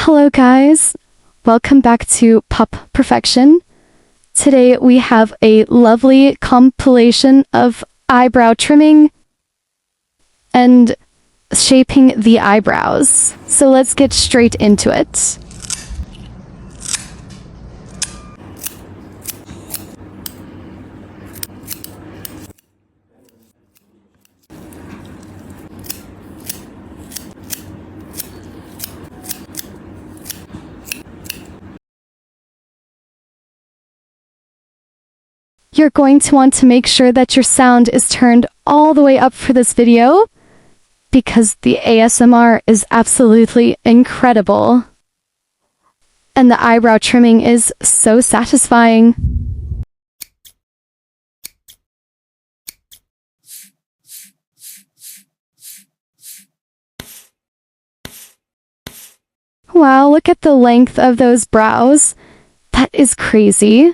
Hello guys, welcome back to Pop Perfection. Today we have a lovely compilation of eyebrow trimming and shaping the eyebrows. So let's get straight into it. You're going to want to make sure that your sound is turned all the way up for this video, because the ASMR is absolutely incredible. And the eyebrow trimming is so satisfying. Wow, look at the length of those brows. That is crazy.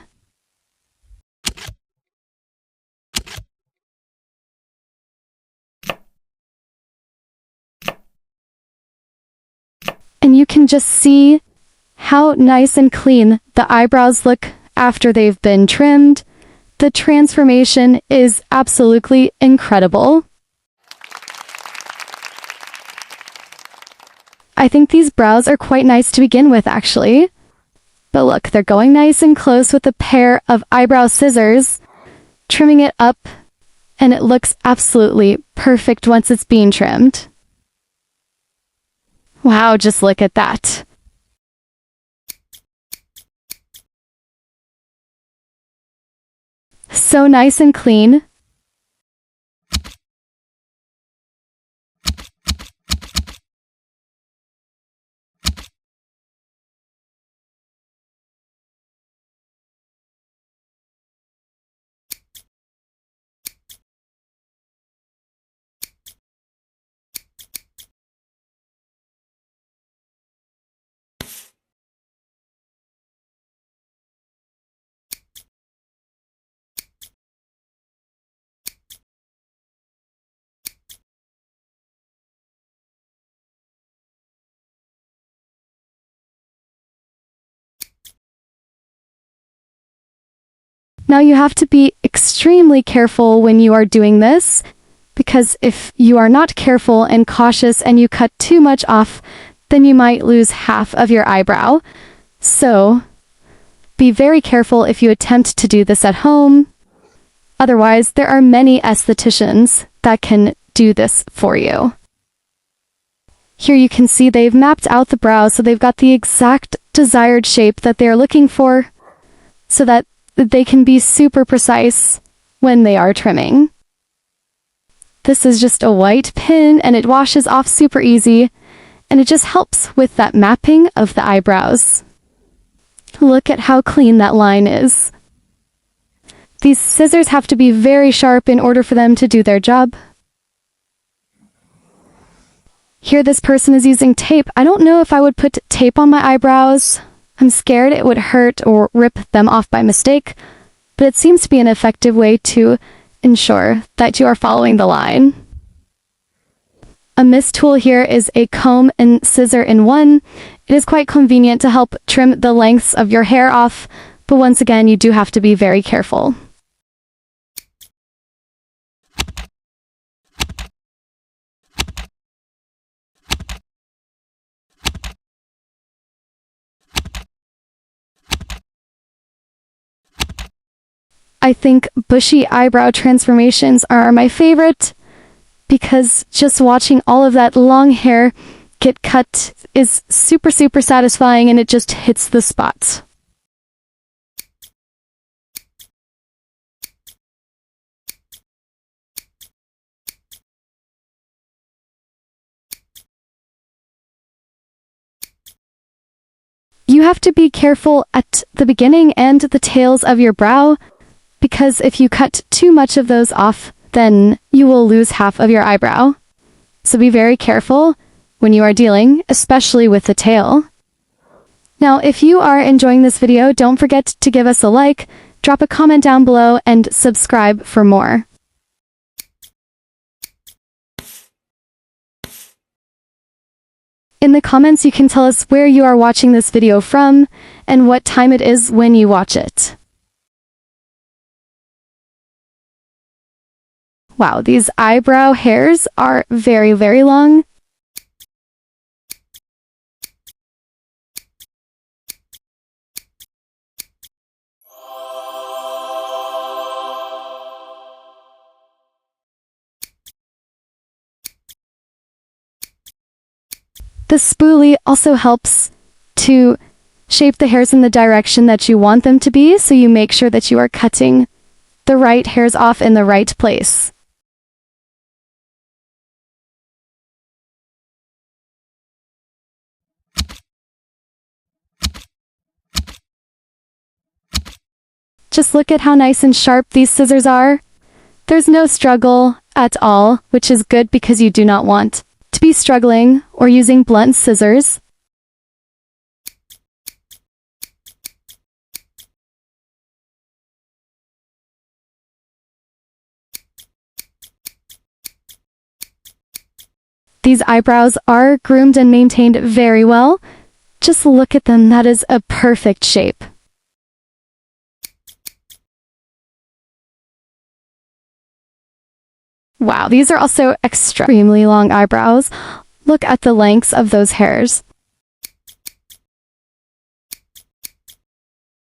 And you can just see how nice and clean the eyebrows look after they've been trimmed. The transformation is absolutely incredible. I think these brows are quite nice to begin with, actually. But look, they're going nice and close with a pair of eyebrow scissors, trimming it up, and it looks absolutely perfect once it's being trimmed. Wow, just look at that. So nice and clean. Now you have to be extremely careful when you are doing this, because if you are not careful and cautious and you cut too much off, then you might lose half of your eyebrow. So, be very careful if you attempt to do this at home. Otherwise, there are many estheticians that can do this for you. Here you can see they've mapped out the brows, so they've got the exact desired shape that they're looking for, so that they can be super precise when they are trimming. This is just a white pin and it washes off super easy, and it just helps with that mapping of the eyebrows. Look at how clean that line is. These scissors have to be very sharp in order for them to do their job. Here this person is using tape. I don't know if I would put tape on my eyebrows. I'm scared it would hurt or rip them off by mistake, but it seems to be an effective way to ensure that you are following the line. A mist tool here is a comb and scissor in one. It is quite convenient to help trim the lengths of your hair off, but once again, you do have to be very careful. I think bushy eyebrow transformations are my favorite, because just watching all of that long hair get cut is super satisfying, and it just hits the spot. You have to be careful at the beginning and the tails of your brow, because if you cut too much of those off, then you will lose half of your eyebrow. So be very careful when you are dealing, especially with the tail. Now, if you are enjoying this video, don't forget to give us a like, drop a comment down below, and subscribe for more. In the comments, you can tell us where you are watching this video from and what time it is when you watch it. Wow, these eyebrow hairs are very, very long. The spoolie also helps to shape the hairs in the direction that you want them to be, so you make sure that you are cutting the right hairs off in the right place. Just look at how nice and sharp these scissors are. There's no struggle at all, which is good because you do not want to be struggling or using blunt scissors. These eyebrows are groomed and maintained very well. Just look at them, that is a perfect shape. Wow, these are also extremely long eyebrows. Look at the lengths of those hairs.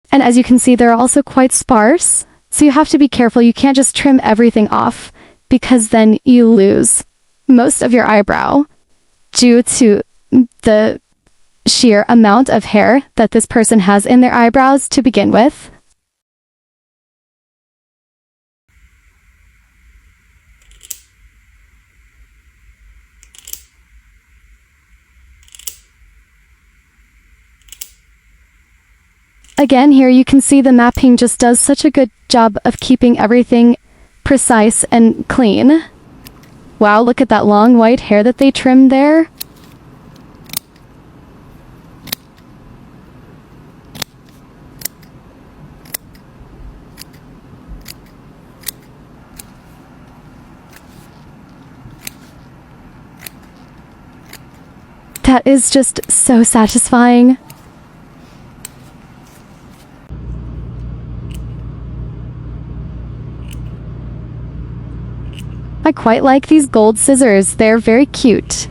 And as you can see, they're also quite sparse, so you have to be careful. You can't just trim everything off, because then you lose most of your eyebrow due to the sheer amount of hair that this person has in their eyebrows to begin with. Again, here you can see the mapping just does such a good job of keeping everything precise and clean. Wow, look at that long white hair that they trimmed there. That is just so satisfying. I quite like these gold scissors. They're very cute.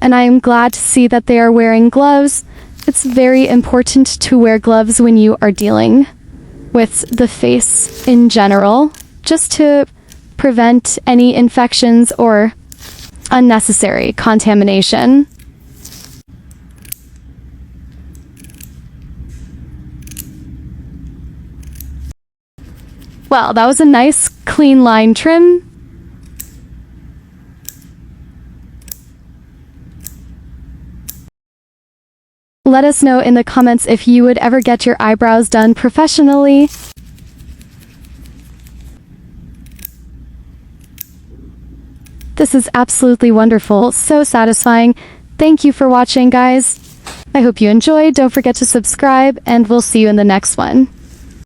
And I am glad to see that they are wearing gloves. It's very important to wear gloves when you are dealing with the face in general, just to prevent any infections or unnecessary contamination. Well, that was a nice clean line trim. Let us know in the comments if you would ever get your eyebrows done professionally. This is absolutely wonderful, so satisfying. Thank you for watching, guys. I hope you enjoyed. Don't forget to subscribe, and we'll see you in the next one.